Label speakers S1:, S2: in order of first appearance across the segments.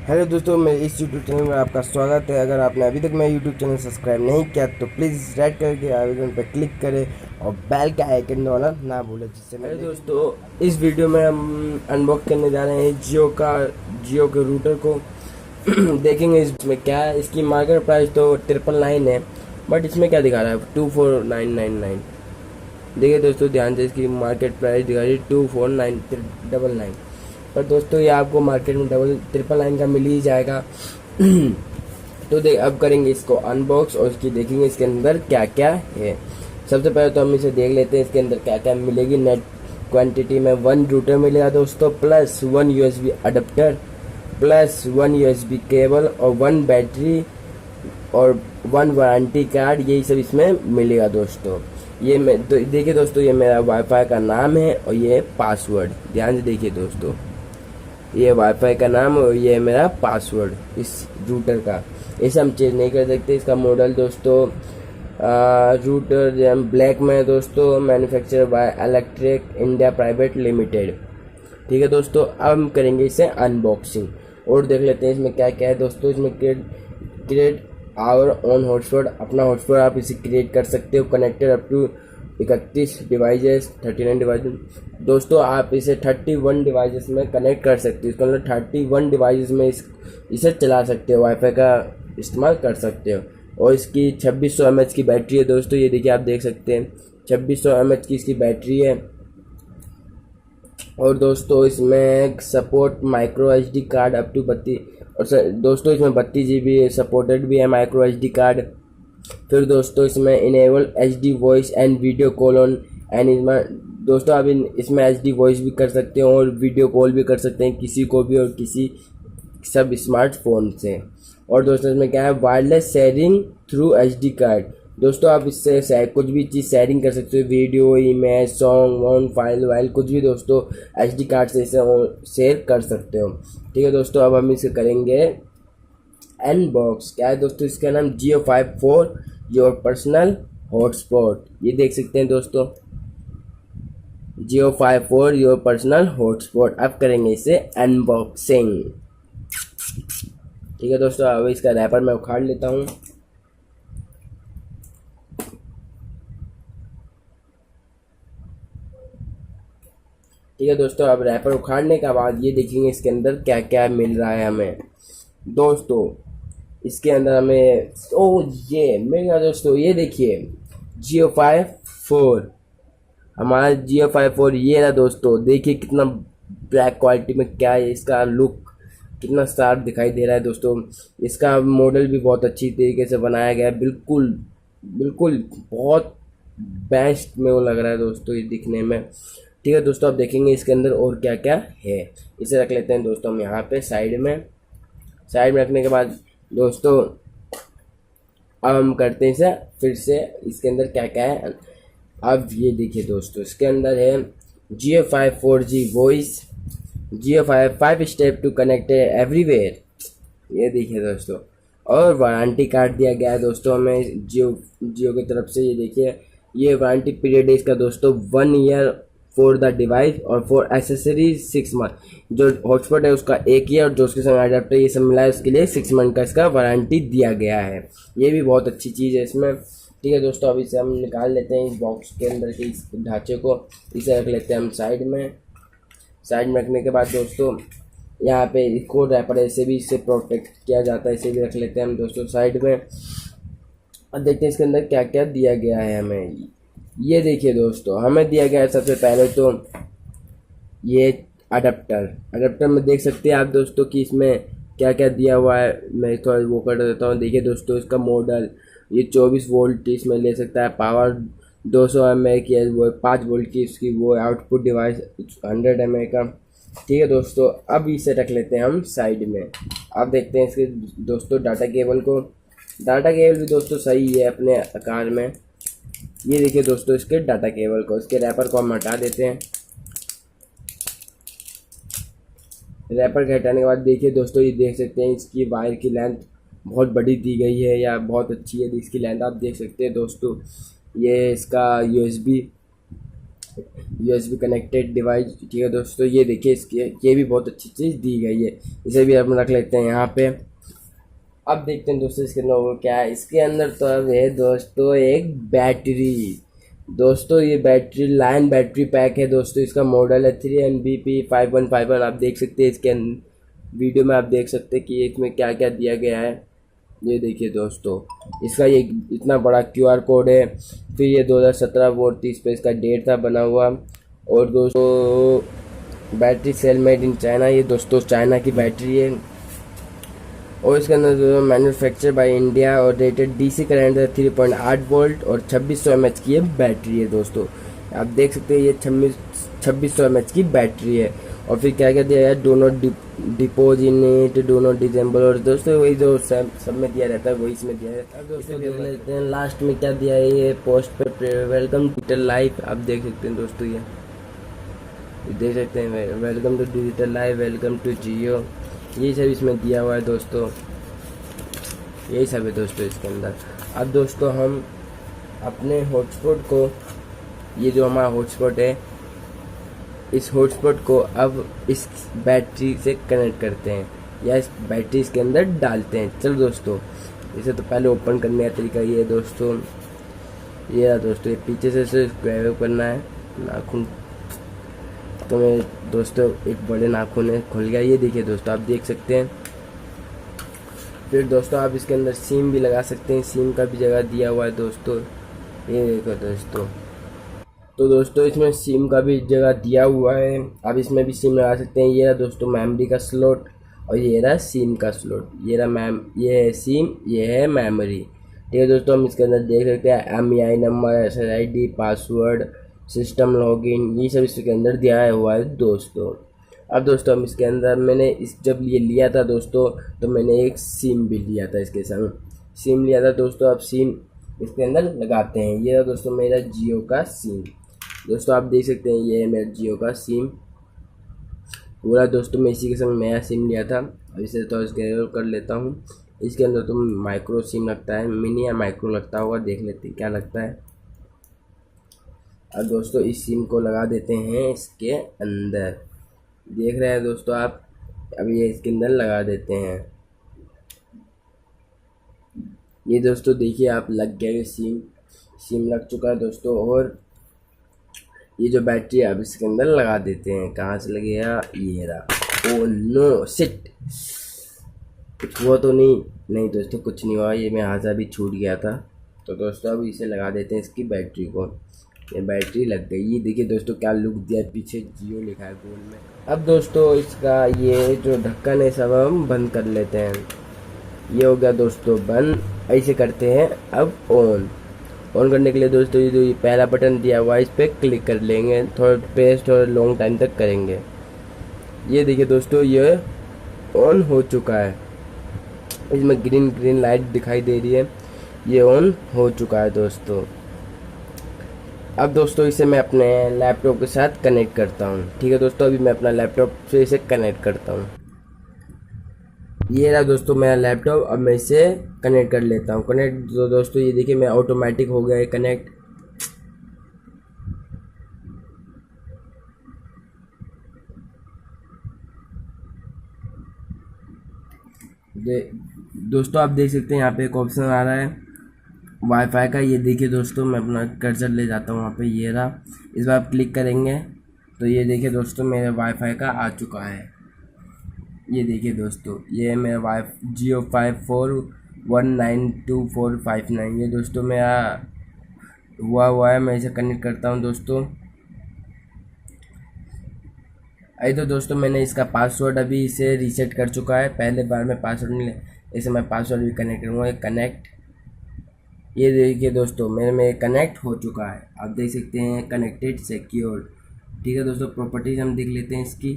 S1: Hello दोस्तों, मेरे इस यूट्यूब चैनल में आपका स्वागत है। अगर आपने अभी तक मेरा यूट्यूब चैनल सब्सक्राइब नहीं किया तो प्लीज़ रेड कलर के आइकन पर क्लिक करें और बेल का आइकन दबाना ना भूलें, जिससे मेरे दोस्तों इस वीडियो में हम अनबॉक्स करने जा रहे हैं जियो के रूटर को। देखेंगे इसमें क्या है। इसकी मार्केट प्राइस तो 999 है, बट इसमें क्या दिखा रहा है 24999। देखिए दोस्तों ध्यान से, इसकी मार्केट प्राइस दिखा रही है 24999। पर दोस्तों ये आपको मार्केट में 999 का मिल ही जाएगा। तो अब करेंगे इसको अनबॉक्स और इसकी देखेंगे इसके अंदर क्या क्या है। सबसे पहले तो हम इसे देख लेते हैं इसके अंदर क्या क्या मिलेगी। नेट क्वांटिटी में 1 रूटर मिलेगा दोस्तों, plus 1 USB adapter, plus 1 USB cable और 1 बैटरी और 1 वारंटी कार्ड, यही सब इसमें मिलेगा दोस्तों। ये देखिए दोस्तों, ये मेरा वाईफाई का नाम है और ये पासवर्ड, ध्यान से देखिए दोस्तों। ये वाईफाई का नाम और ये मेरा पासवर्ड इस रूटर का। इसे हम चेंज नहीं कर सकते। इसका मॉडल दोस्तों रूटर ब्लैक में है दोस्तों, manufacture by electric India private limited. ठीक है दोस्तों, अब हम करेंगे इसे अनबॉक्सिंग और देख लेते हैं इसमें क्या क्या है दोस्तों। इसमें क्रिएट आवर ओन हॉटस्पॉट, अपना हॉटस्पॉट आप इसे क्रिएट कर सकते हो। Connected up to 31 devices, 39 devices दोस्तों, आप इसे 31 डिवाइसेस में कनेक्ट कर सकते हो। इसका मतलब 31 डिवाइसेस में इसे चला सकते हो, वाईफाई का इस्तेमाल कर सकते हो। और इसकी 2600 mAh की बैटरी है दोस्तों, ये देखिए आप देख सकते हैं 2600 mAh की इसकी बैटरी है। और दोस्तों इसमें support micro SD card up to 32, और दोस्तों इसमें 32 GB सपोर्टेड भी है माइक्रो SD कार्ड। फिर दोस्तों इसमें enable HD voice and video call on and इसमें दोस्तों आप इसमें HD वॉइस भी कर सकते हो और वीडियो कॉल भी कर सकते हैं किसी को भी और किसी सब स्मार्टफोन से। और दोस्तों इसमें क्या है, wireless sharing through HD card. दोस्तों आप इससे कुछ भी चीज़ शेयरिंग कर सकते हो, video, image, song, one file while, कुछ भी दोस्तों HD कार्ड से इसे शेयर कर सकते हो। ठीक है दोस्तों, अब हम इसे करेंगे अनबॉक्स। क्या है दोस्तों, इसका नाम Jio 5 for your personal hotspot, ये देख सकते हैं दोस्तों, Jio 5 for your personal hotspot. अब करेंगे इसे अनबॉक्सिंग। ठीक है दोस्तों, अब इसका रैपर मैं उखाड़ लेता हूँ। ठीक है दोस्तों, अब रैपर उखाड़ने के बाद ये देखेंगे इसके अंदर क्या क्या मिल रहा है हमें दोस्तों। इसके अंदर हमें ये मिल गया दोस्तों, ये देखिए Jio 5 4, हमारा Jio 5 4 ये रहा दोस्तों। देखिए कितना ब्लैक क्वालिटी में, क्या है इसका लुक, कितना शार्प दिखाई दे रहा है दोस्तों। इसका मॉडल भी बहुत अच्छी तरीके से बनाया गया है, बिल्कुल बिल्कुल बहुत बेस्ट में वो लग रहा है दोस्तों ये दिखने में। ठीक है दोस्तों, अब देखेंगे इसके अंदर और क्या क्या है। इसे रख लेते हैं दोस्तों हम यहाँ पे साइड में रखने के बाद दोस्तों अब हम करते हैं इसे फिर से, इसके अंदर क्या क्या है। अब ये देखिए दोस्तों, इसके अंदर है Jio 5 4G voice, Jio 5 step to connect everywhere, ये देखिए दोस्तों। और वारंटी कार्ड दिया गया है दोस्तों हमें जियो की तरफ से। ये देखिए, ये वारंटी पीरियड है इसका दोस्तों 1 ईयर फॉर द डिवाइस और फॉर एसेसरीज 6 मंथ। जो हॉटस्पॉट है उसका 1 ईयर और जो उसके संग अडेप्टर ये सब मिला है उसके लिए 6 मंथ का इसका वारंटी दिया गया है। ये भी बहुत अच्छी चीज़ है इसमें। ठीक है दोस्तों, अब इसे हम निकाल लेते हैं इस बॉक्स के अंदर के इस ढांचे को। इसे रख लेते हैं हम साइड में रखने के बाद दोस्तों यहाँ पे एक और रैपर है, इसे भी इससे प्रोटेक्ट किया जाता है, इसे भी रख लेते हैं हम दोस्तों साइड में। अब देखते हैं इसके अंदर क्या क्या दिया गया है हमें। ये देखिए दोस्तों, हमें दिया गया है सबसे पहले तो ये अडेप्टर में देख सकते हैं आप दोस्तों कि इसमें क्या क्या दिया हुआ है। मैं थोड़ा वो कर देता हूँ। देखिए दोस्तों, इसका मॉडल ये 24 वोल्ट इसमें ले सकता है, पावर 200 mAh की है, वो 5 वोल्ट की इसकी वो आउटपुट डिवाइस 100 mAh का। ठीक है दोस्तों, अब इसे रख लेते हैं हम साइड में। अब देखते हैं इसके दोस्तों डाटा केबल को। डाटा केबल भी दोस्तों सही है अपने आकार में। ये देखिए दोस्तों इसके डाटा केबल को, इसके रैपर को हम हटा देते हैं। रैपर के हटाने के बाद देखिए दोस्तों, ये देख सकते हैं इसकी वायर की लेंथ बहुत बड़ी दी गई है या बहुत अच्छी है इसकी लेंथ, आप देख सकते हैं दोस्तों। ये इसका USB USB कनेक्टेड डिवाइस। ठीक है दोस्तों, ये देखिए इसके ये भी बहुत अच्छी चीज़ दी गई है, इसे भी हम रख लेते हैं यहाँ पे। अब देखते हैं दोस्तों इसके अंदर और क्या है। इसके अंदर तो अब है दोस्तों एक बैटरी। दोस्तों ये बैटरी लाइन बैटरी पैक है दोस्तों, इसका मॉडल है 3NBP5151। आप देख सकते हैं इसके वीडियो में, आप देख सकते हैं कि इसमें क्या क्या दिया गया है। ये देखिए दोस्तों, इसका ये इतना बड़ा QR कोड है। फिर ये 2017 वो 30 पे इसका डेट था बना हुआ। और दोस्तों battery cell made in China, ये दोस्तों चाइना की बैटरी है। और इसके अंदर जो मैन्युफैक्चर बाय इंडिया और रेटेड DC करंट है 3.8 वोल्ट और 2600 mAh की ये बैटरी है दोस्तों। आप देख सकते हैं ये 2600 mAh की बैटरी है। और फिर क्या क्या दिया है, do not depots in it, do not disassemble. और दोस्तों वही जो सब में दिया रहता है वही इसमें दिया रहता है दोस्तों। देख लेते हैं लास्ट में क्या दिया है, ये पोस्ट पे वेलकम डिजिटल लाइफ। आप देख सकते हैं दोस्तों, ये देख सकते हैं welcome to digital life, welcome to Jio, ये सब इसमें दिया हुआ है दोस्तों। यही सब है दोस्तों इसके अंदर। अब दोस्तों हम अपने हॉटस्पॉट को, ये जो हमारा हॉटस्पॉट है, इस हॉटस्पॉट को अब इस बैटरी से कनेक्ट करते हैं या इस बैटरी इसके अंदर डालते हैं। चलो दोस्तों, इसे तो पहले ओपन करने का तरीका ये है दोस्तों, ये रहा दोस्तों, ये पीछे से इसे ग्रैब करना है नाखून। तो मेरे दोस्तों एक बड़े नाखून है, खुल गया, ये देखिए दोस्तों, आप देख सकते हैं। फिर दोस्तों आप इसके अंदर सिम भी लगा सकते हैं, सिम का भी जगह दिया हुआ है दोस्तों, ये देखो दोस्तों। तो दोस्तों इसमें सिम का भी जगह दिया हुआ है, आप इसमें भी सिम लगा सकते हैं। ये रहा दोस्तों मेमोरी का स्लॉट और ये रहा सिम का स्लॉट। ये रहा ये है सिम, ये है मेमोरी। ठीक है दोस्तों, हम इसके अंदर देख सकते हैं MEI number, SSID, password, system login, ये सब इसके अंदर दिया हुआ है दोस्तों। अब दोस्तों हम इसके अंदर मैंने जब ये लिया था दोस्तों, तो मैंने एक सिम भी लिया था इसके संग, सिम लिया था दोस्तों। अब सिम इसके अंदर लगाते हैं। ये दोस्तों मेरा जियो का सिम, दोस्तों आप देख सकते हैं ये है मेरा जियो का सिम पूरा दोस्तों। मैं इसी के संग नया सिम लिया था। अब इसे तो स्क्रॉल कर लेता हूँ। इसके अंदर तो माइक्रो सिम लगता है, मिनी या माइक्रो लगता होगा, देख लेते हैं क्या लगता है। अब दोस्तों इस सिम को लगा देते हैं इसके अंदर, देख रहे हैं दोस्तों आप। अब ये इसके अंदर लगा देते हैं। ये दोस्तों देखिए आप, लग गया, ये सिम लग चुका है दोस्तों। और ये जो बैटरी है अब इसके अंदर लगा देते हैं। कहाँ से लगेगा, ये रहा। ओ नो शिट, कुछ हुआ तो नहीं दोस्तों, कुछ नहीं हुआ, ये मेरे हाथ से अभी छूट गया था। तो दोस्तों अब इसे लगा देते हैं इसकी बैटरी को। ये बैटरी लग गई। ये देखिए दोस्तों क्या लुक दिया, पीछे जियो लिखा है गोल में। अब दोस्तों इसका ये जो ढक्कन है सब हम बंद कर लेते हैं। ये हो गया दोस्तों बंद। ऐसे करते हैं अब ऑन करने के लिए दोस्तों ये जो ये पहला बटन दिया हुआ है इस पर क्लिक कर लेंगे, थोड़ा प्रेस थोड़ा लॉन्ग टाइम तक करेंगे। ये देखिए दोस्तों ये ऑन हो चुका है, इसमें ग्रीन लाइट दिखाई दे रही है, ये ऑन हो चुका है दोस्तों। अब दोस्तों इसे मैं अपने लैपटॉप के साथ कनेक्ट करता हूँ। ठीक है दोस्तों, अभी मैं अपना लैपटॉप से इसे कनेक्ट करता हूँ। ये रहा दोस्तों मेरा लैपटॉप, अब मैं इसे कनेक्ट कर लेता हूँ। कनेक्ट तो दोस्तों ये देखिए मैं ऑटोमेटिक हो गया है कनेक्ट। दोस्तों आप देख सकते हैं यहाँ पे एक ऑप्शन आ रहा है वाईफाई का। ये देखिए दोस्तों, मैं अपना कर्सर ले जाता हूँ वहाँ पे, ये रहा। इस बार आप क्लिक करेंगे तो ये देखिए दोस्तों मेरे वाईफाई का आ चुका है। ये देखिए दोस्तों, ये मेरा जियो 54192459, ये दोस्तों मेरा हुआ है। मैं इसे कनेक्ट करता हूँ दोस्तों। आई तो दोस्तों मैंने इसका पासवर्ड अभी इसे रीसेट कर चुका है, पहले बार में पासवर्ड नहीं, इसे मैं पासवर्ड भी कनेक्ट करूँगा। कनेक्ट, ये देखिए दोस्तों मेरे में कनेक्ट हो चुका है, आप देख सकते हैं कनेक्टेड सिक्योर। ठीक है दोस्तों, प्रॉपर्टीज़ हम देख लेते हैं इसकी।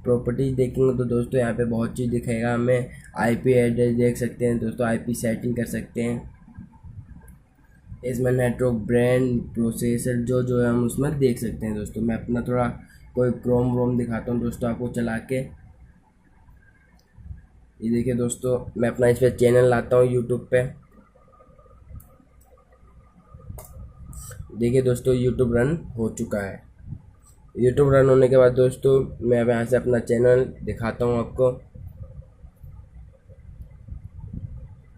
S1: प्रॉपर्टीज देखेंगे तो दोस्तों यहाँ पे बहुत चीज़ दिखेगा हमें। IP एड्रेस देख सकते हैं दोस्तों, IP सेटिंग कर सकते हैं इसमें, नेटवर्क ब्रांड प्रोसेसर जो है हम उसमें देख सकते हैं दोस्तों। मैं अपना थोड़ा कोई क्रोम व्रोम दिखाता हूँ दोस्तों आपको चला के। ये देखिए दोस्तों मैं अपना इस पर चैनल लाता हूँ यूट्यूब पे। देखिए दोस्तों यूट्यूब रन हो चुका है। यूट्यूब रन होने के बाद दोस्तों मैं अब यहाँ से अपना चैनल दिखाता हूँ आपको।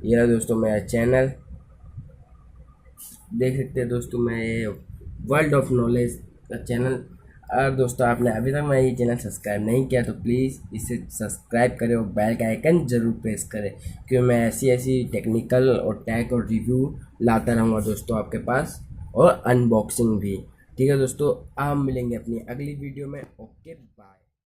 S1: ये रहा दोस्तों मेरा चैनल, देख सकते हैं दोस्तों मैं वर्ल्ड ऑफ नॉलेज का चैनल। और दोस्तों आपने अभी तक मेरा ये चैनल सब्सक्राइब नहीं किया तो प्लीज़ इसे सब्सक्राइब करें और बेल का आइकन ज़रूर प्रेस करें, क्योंकि मैं ऐसी ऐसी टेक्निकल और टैग और रिव्यू लाता रहूँगा दोस्तों आपके पास, और अनबॉक्सिंग भी। ठीक है दोस्तों, आप मिलेंगे अपनी अगली वीडियो में। Okay bye.